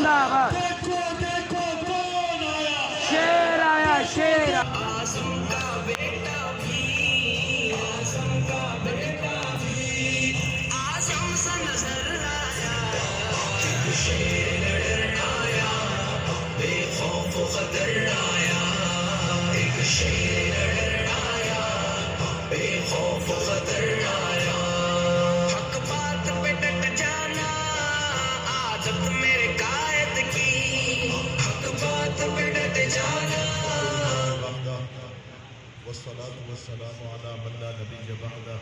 زندہ باد. دیکھو دیکھو کون آیا. شیر آیا شیر. آزم کا بیٹا بھی، آزم کا بیٹا بھی، آزم سا نظر آیا. ایک شیر لڑ آیا، بے خوف و خطر آیا. ایک شیر لڑ آیا، بے خوف و خطر آیا. حق بات پہ ڈٹ جانا عادت میرے قائد کی. حق بات پہ ڈٹ جانا. والصلاة والسلام على من لا نبي بعده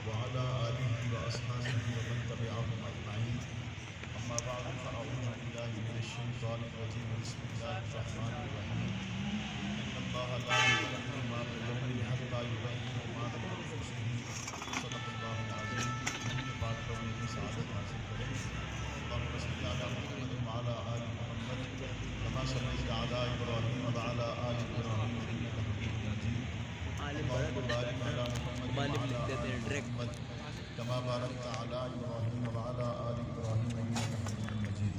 وعلى آله وأصحابه ومن تبعهم أجمعين. أما بعد فأعوذ بالله من الشيطان الرجيم. بسم الله الرحمن الرحيم. إن الله لا يغير ما بقوم حتى يغيروا ما بأنفسهم. صدق الله العظيم. ہم یہ بات کرنے کی سعادت حاصل کریں. اللهم صل على محمد وعلى آل محمد كما صليت على إبراهيم وعلى آل إبراهيم إنك حميد مجيد. اللهم بارك على محمد وعلى آل محمد كما باركت على إبراهيم وعلى آل إبراهيم إنك حميد مجيد.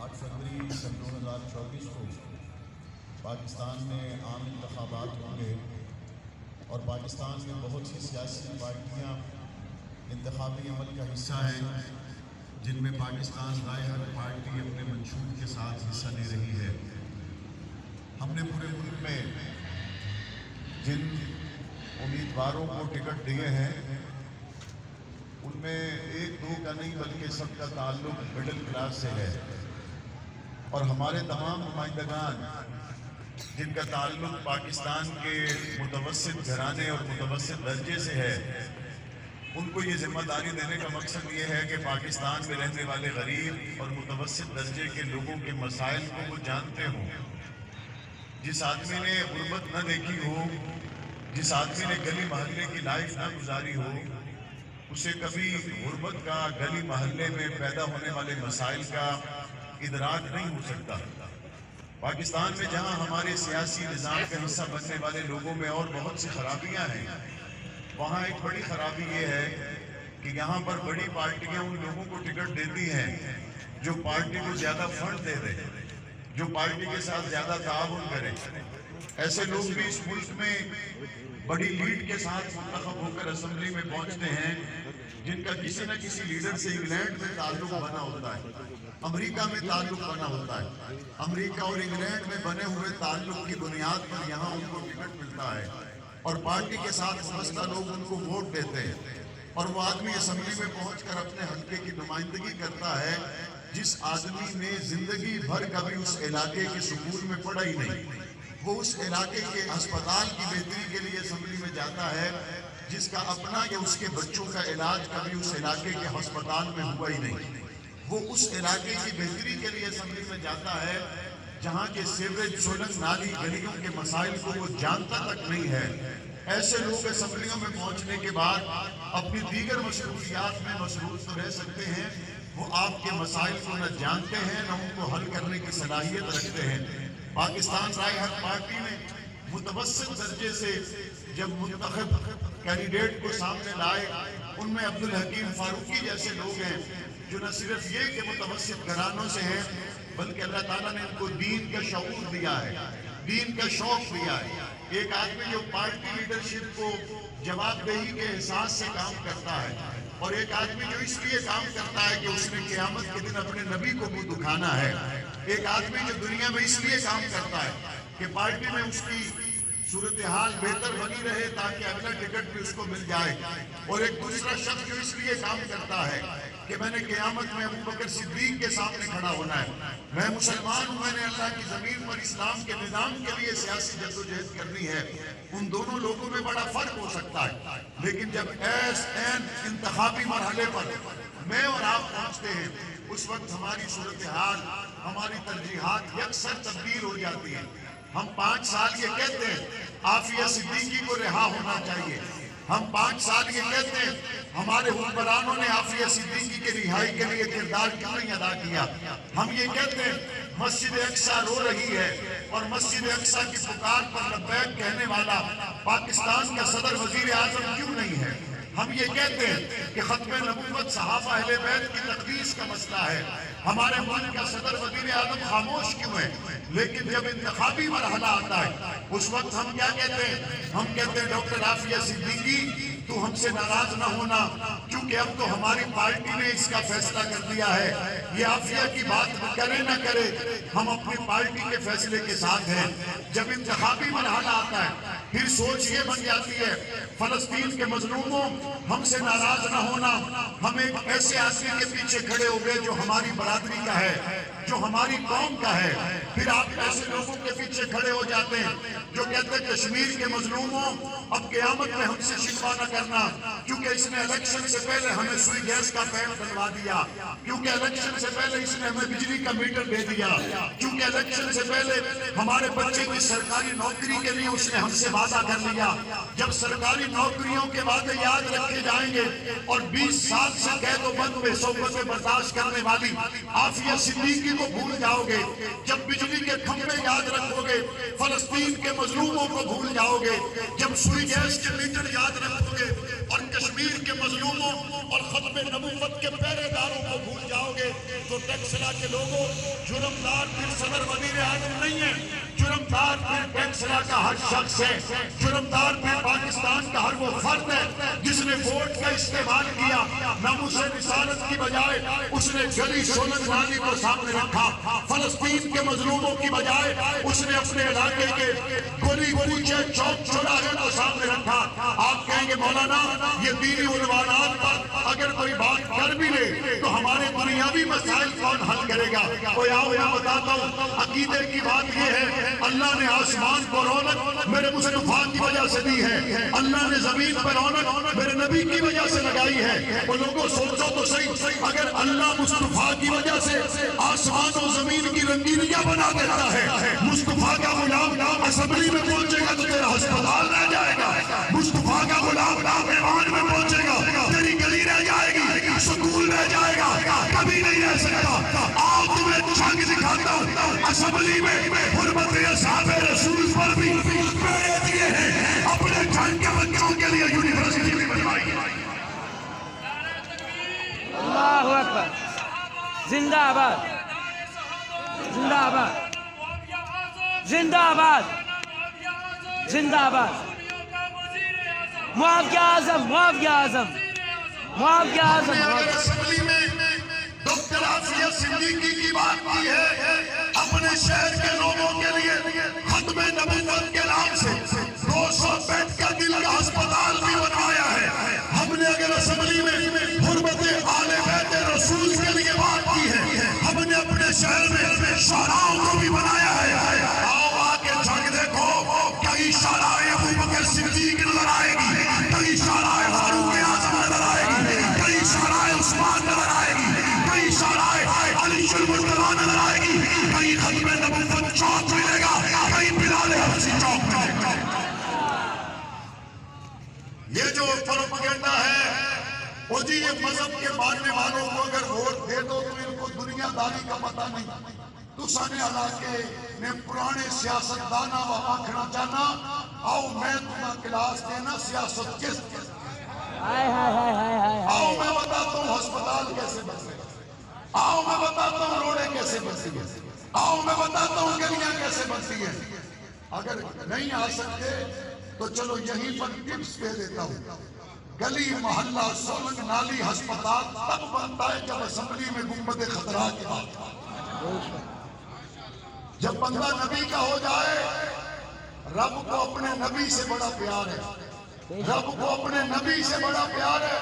8 فروری سن 2024 کو پاکستان میں عام انتخابات ہوں گے اور پاکستان میں بہت سی سیاسی پارٹیاں انتخابی عمل کا حصہ ہیں جن میں پاکستان رائے حق پارٹی اپنے منشور کے ساتھ حصہ لے رہی ہے. ہم نے پورے ملک میں جن امیدواروں کو ٹکٹ دیے ہیں ان میں ایک دو کا نہیں بلکہ سب کا تعلق مڈل کلاس سے ہے. اور ہمارے تمام نمائندگان جن کا تعلق پاکستان کے متوسط گھرانے اور متوسط درجے سے ہے ان کو یہ ذمہ داری دینے کا مقصد یہ ہے کہ پاکستان میں رہنے والے غریب اور متوسط درجے کے لوگوں کے مسائل کو وہ جانتے ہوں. جس آدمی نے غربت نہ دیکھی ہو، جس آدمی نے گلی محلے کی لائف نہ گزاری ہو، اسے کبھی غربت کا، گلی محلے میں پیدا ہونے والے مسائل کا ادراک نہیں ہو سکتا. پاکستان میں جہاں ہمارے سیاسی نظام کا حصہ بننے والے لوگوں میں اور بہت سی خرابیاں ہیں، وہاں ایک بڑی خرابی یہ ہے کہ یہاں پر بڑی پارٹیاں ان لوگوں کو ٹکٹ دیتی ہیں جو پارٹی کو زیادہ فنڈ دے دیں، جو پارٹی کے ساتھ زیادہ تعاون کریں. ایسے لوگ بھی اس ملک میں بڑی لیڈ کے ساتھ منتخب ہو کر اسمبلی میں پہنچتے ہیں جن کا کسی نہ کسی لیڈر سے انگلینڈ میں تعلق بنا ہوتا ہے، امریکہ میں تعلق بنا ہوتا ہے. امریکہ اور انگلینڈ میں بنے ہوئے تعلق کی بنیاد پر یہاں ان کو ٹکٹ ملتا ہے اور پارٹی کے ساتھ وابستہ لوگ ان کو ووٹ دیتے ہیں. اور وہ آدمی اسمبلی میں پہنچ کر اپنے حلقے کی نمائندگی کرتا ہے جس آدمی نے زندگی بھر کبھی اس علاقے کے سکول میں پڑھا ہی نہیں. وہ اس علاقے کے ہسپتال کی بہتری کے لیے اسمبلی میں جاتا ہے جس کا اپنا یا اس کے بچوں کا علاج کبھی اس علاقے کے ہسپتال میں ہوا ہی نہیں. وہ اس علاقے کی بہتری کے لیے اسمبلی میں جاتا ہے جہاں کے سیوریج، سولنگ، نالی، گلیوں کے مسائل کو وہ جانتا تک نہیں ہے. ایسے لوگ اسمبلیوں میں پہنچنے کے بعد اپنی دیگر مصروفیات میں مصروف تو رہ سکتے ہیں، وہ آپ کے مسائل کو نہ جانتے ہیں نہ ان کو حل کرنے کی صلاحیت رکھتے ہیں. پاکستان رائے حق پارٹی نے متوسط درجے سے جب منتخب کینڈیڈیٹ کو سامنے لائے ان میں عبدالحکیم فاروقی جیسے لوگ ہیں جو نہ صرف یہ کہ متوسط گھرانوں سے ہیں بلکہ اللہ تعالیٰ نے ان کو دین کا شعور دیا ہے، دین کا شوق دیا ہے. ایک آدمی جو پارٹی لیڈرشپ کو جواب دہی کے احساس سے کام کرتا ہے اور ایک آدمی جو اس لیے کام کرتا ہے کہ اس نے قیامت کے دن اپنے نبی کو منہ دکھانا ہے. ایک آدمی جو دنیا میں اس لیے کام کرتا ہے کہ پارٹی میں اس کی صورتحال بہتر بنی رہے تاکہ اگلا ٹکٹ بھی اس کو مل جائے. اور ایک دوسرا شخص جو اس لیے کام کرتا ہے کہ میں نے قیامت میں ابو بکر صدیق کے سامنے کھڑا ہونا ہے، میں مسلمان ہوں، میں نے اللہ کی زمین پر اسلام کے نظام کے لیے سیاسی جدوجہد کرنی ہے. ان دونوں لوگوں میں بڑا فرق ہو سکتا ہے لیکن جب انتخابی مرحلے پر میں اور آپ پہنچتے ہیں اس وقت ہماری صورتحال، ہماری ترجیحات یکسر تبدیل ہو جاتی ہیں. ہم 5 سال یہ کہتے ہیں عافیہ صدیقی کو رہا ہونا چاہیے. ہم 5 سال یہ کہتے ہیں ہمارے حکمرانوں نے عافیہ صدیقی کے رہائی کے لیے کردار کیوں نہیں ادا کیا. ہم یہ کہتے ہیں مسجد اقصی رو رہی ہے اور مسجد اقصی کی پکار پر لبیک کہنے والا پاکستان کا صدر وزیر اعظم کیوں نہیں ہے. ہم یہ کہتے ہیں کہ ختم نبوت صحابہ اہل بیت کی تقدیس کا مسئلہ ہے، ہمارے ملک کا صدر وزیر اعظم خاموش کیوں ہے؟ لیکن جب انتخابی مرحلہ آتا ہے اس وقت ہم کیا کہتے ہیں؟ ہم کہتے ہیں ڈاکٹر عافیہ صدیقی تو ہم سے ناراض نہ ہونا، کیونکہ اب تو ہماری پارٹی نے اس کا فیصلہ کر دیا ہے، یہ عافیہ کی بات کرے نہ کرے ہم اپنی پارٹی کے فیصلے کے ساتھ ہیں۔ جب انتخابی مرحلہ آتا ہے پھر سوچ یہ بن جاتی ہے فلسطین کے مظلوموں ہم سے ناراض نہ ہونا، ہم ایک ایسے آدمی کے پیچھے کھڑے ہو گئے جو ہماری برادری کا ہے، جو ہماری قوم کا ہے۔ پھر آپ ایسے لوگوں کے پیچھے کھڑے ہو جاتے ہیں جو کہتے ہیں کشمیر کے مظلوموں اب قیامت میں ہم سے شکوہ نہ کرنا، کیونکہ اس نے الیکشن سے پہلے ہمیں سوئی گیس کا پیپ ڈلوا دیا، کیونکہ الیکشن سے پہلے اس نے ہمیں بجلی کا میٹر دے دیا، کیونکہ الیکشن سے پہلے ہمارے بچے کی سرکاری نوکری کے لیے اس نے ہم سے وعدہ کر لیا۔ جب سرکاری نوکریوں کے وعدے یاد رکھے جائیں گے اور 20 سال سے قید و بند میں صحبتیں برداشت کرنے والی عافیہ صدیقی کو بھول جاؤ گے، جب بجلی کے کھمبے یاد رکھو گے فلسطین کے مظلوموں کو بھول جاؤ گے، جب سوئی گیس کے میٹر یاد رکھو گے اور کشمیر کے مظلوموں اور ختم نبوت کے پہرے داروں کو بھول جاؤ گے تو ٹیکسلا کے لوگوں جرمدار پھر صدر وزیر اعظم نہیں ہے، جرمدار پھر ٹیکسلا کا ہر شخص ہے، جرمدار پھر پاکستان کا ہر وہ فرد ہے جس نے ووٹ کا استعمال کیا، ناموس رسالت کی بجائے اس نے گلی سولن نالی کو سامنے رکھا، فلسطین کے مظلوموں کی بجائے اس نے اپنے علاقے کے گلی کوچے چوک چوراہے کو سامنے رکھا۔ آپ کہیں گے مولانا یہ دینی عنوانات پر اگر کوئی بات کر بھی لے تو ہمارے دنیاوی مسائل کون حل کرے گا؟ کوئی آؤ میں بتاتا ہوں، عقیدے کی بات یہ ہے اللہ نے آسمان کو رونق میرے مصطفیٰ کی وجہ سے دی ہے، اللہ نے زمین پر رونق میرے نبی کی وجہ سے لگائی ہے۔ وہ لوگوں سوچو تو صحیح، اگر اللہ مصطفیٰ کی وجہ سے آسمان و زمین کی رنگینیاں بنا دیتا ہے، مصطفیٰ کا غلام اسمبلی میں پہنچے گا تو تیرا ہسپتال رہ جائے گا، مصطفیٰ کا غلام ایوان میں پہنچے گا تیری گلی رہ جائے گی، سکول رہ جائے گا، کبھی نہیں رہ سکتا۔ آؤ تمہیں جنگ دکھاتا ہوں، اسمبلی میں حرمت اصحاب رسول پر بھی پیڑے دیے ہیں، اپنے جنگ کے بچوں کے لیے یونیورسٹی بھی بنوائی ہے۔ اللہ اکبر، زندہ آباد، زندہ آباد، زندہ آباد، زندہ آباد، معاویہ اعظم، معاویہ اعظم، معاویہ اعظم۔ اگر اسمبلی میں ڈاکٹر عافیہ صدیقی کی بات کی ہے اپنے شہر کے لوگوں کے لیے ختم نبوت کے نام سے 200 بیڈ کا دل کا ہسپتال بھی بنوایا ہے، ہم نے اگر اسمبلی میں حرمت آل بیت رسول کے لیے بات کی ہے، ہم نے اپنے شہر میں شہراؤں کو بھی بنایا ہے۔ آؤ آ کے جھنگ دیکھو، کئی شہرائے ابو بکر صدیق نظر آئے گی، کئی شہرائے فاروق اعظم نظر آئے گی، کئی شہرائے عثمان نظر آئے گی، کئی شہرائے علی المرتضیٰ نظر آئے گی، کئی ختم نبوت چوک ملے گا، کئی بلال حبشی چوک ملے گا۔ یہ جو پروپیگنڈا ہے وہ جی یہ مذہب کے ماننے والوں کو اگر ووٹ دے دو تو ان کو دنیا داری کا پتہ نہیں۔ تو سانے علاقے نے پرانے سیاست دانا و آکھنا چاہنا آؤ میں تمہیں کلاس دینا سیاست کس آؤ میں بتاتا ہوں ہسپتال کیسے بنتے ہیں، آؤ میں بتاتا ہوں روڈیں کیسے بنتی ہیں، آؤ میں بتاتا ہوں گلیاں کیسے بنتی ہیں۔ اگر نہیں آ سکتے تو چلو یہیں پر ٹپس دے دیتا ہوں، گلی محلہ سولنگ نالی ہسپتال تب بنتا ہے جب اسمبلی میں گنبد خطرہ کی بات ہو، جب بندہ نبی کا ہو جائے۔ رب کو اپنے نبی سے بڑا پیار ہے، رب کو اپنے نبی سے بڑا پیار ہے،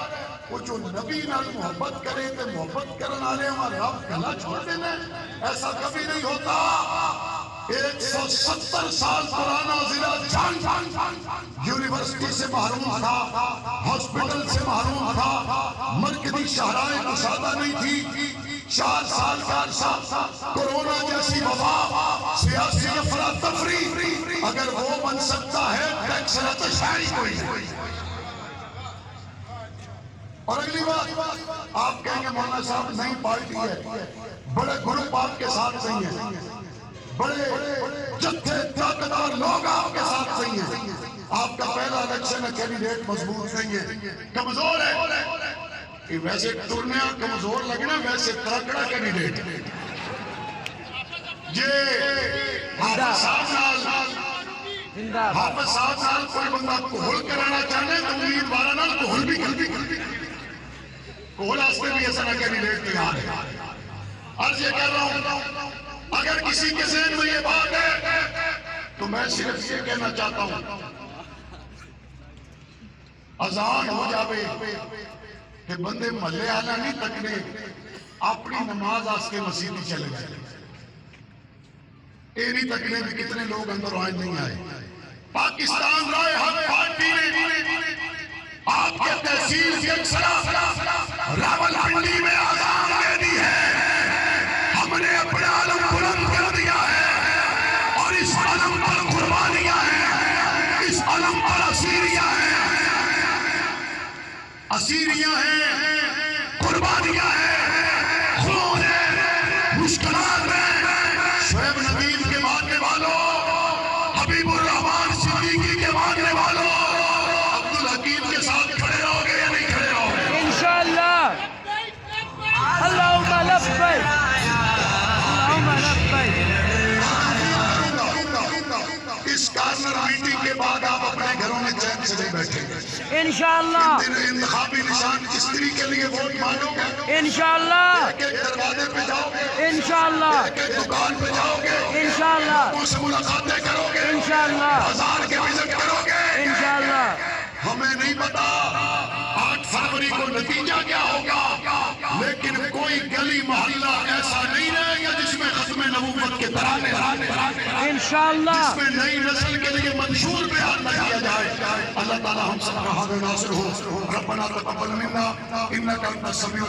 وہ جو نبی نال محبت کرے تو محبت کرنے والے ہمارے رب گلا چھوڑ دینا، ایسا کبھی نہیں ہوتا۔ 170 سال پرانا ضلع جنگ یونیورسٹی سے محروم تھا، ہاسپٹل سے محروم تھا، مرکزی شاہراہیں کشادہ نہیں تھی، 4 سال کا عرصہ کورونا جیسی وبا، سیاسی افراتفری، اگر وہ بن سکتا ہے ٹیکسلا تو شاید کوئی نہیں۔ اور اگلی بات آپ کہیں گے مولانا صاحب نئی پارٹی ہے، بڑے گروپ آپ کے ساتھ نہیں ہیں، بڑے جتھے طاقتور لوگ آپ کے ساتھ نہیں ہیں۔ آپ کا پہلا الیکشن ہے، کینڈیڈیٹ مضبوط نہیں ہے، کمزور ہے، کہ ویسے ٹرنیا کمزور لگنا، ویسے ترکڑا کینڈیڈیٹ یہ حافظ صاحب نال کوئی بندہ کوہل کرانا چاہنے تو امیدوارہ نال کوہل بھی کوہل آستے بھی ایسا نہ کینڈیڈیٹ تیار ہے۔ عرض یہ کر رہا ہوں، اگر کسی کے ذہن میں یہ بات ہے تو میں صرف یہ کہنا چاہتا ہوں، اذان ہو جاوے کہ بندے محلے آنا نہیں تکنے، اپنی نماز آسکے مسیح چلے گئے، اے نہیں تکنے بھی کتنے لوگ اندر آئے نہیں آئے۔ پاکستان رائے حق پارٹی نے آپ کے تحصیل کی اکثرہ راول پنڈی میں آزان دے دی ہے، ہم نے اپنا علم بلند کر دیا ہے اور اس علم پر قربانیاں ہیں، اس علم پر اسیریاں ہیں، قربانیاں ہیں، خون ہے، مشکلات ہیں۔ شعیب ندیم کے ماننے والوں، حبیب الرحمان صدیقی کے ماننے والوں، عبدالحکیم کے ساتھ کھڑے رہو گے یا نہیں کھڑے رہو گے؟ انشاءاللہ، اللہم لبیک، اللہم لبیک۔ اس کارنر میٹنگ کے بعد آپ اپنے گھروں میں چین سے نہیں بیٹھیں گے انشاءاللہ، انتخابی نشان استری کے لیے ووٹ مانگو گے، انشاءاللہ، ایک ایک دروازے پہ جاؤ گے، انشاءاللہ، ایک ایک دکان پہ جاؤ گے، انشاءاللہ، ان سے ملاقاتیں کرو گے، انشاءاللہ، بازار کے وزٹ کرو گے۔ انشاءاللہ۔ ہمیں نہیں پتا 8 فروری کو نتیجہ کیا ہوگا، لیکن کوئی گلی محلہ ایسا نہیں رہے گا جس میں ختم نبوت کے ترانے انشاءاللہ، جس میں نئی نسل کے لیے منشور بیان نہ کیا جائے۔ اللہ تعالی ہم سب کا حاضر ناصر ہو۔ ربنا تقبل منا انک انت السمیع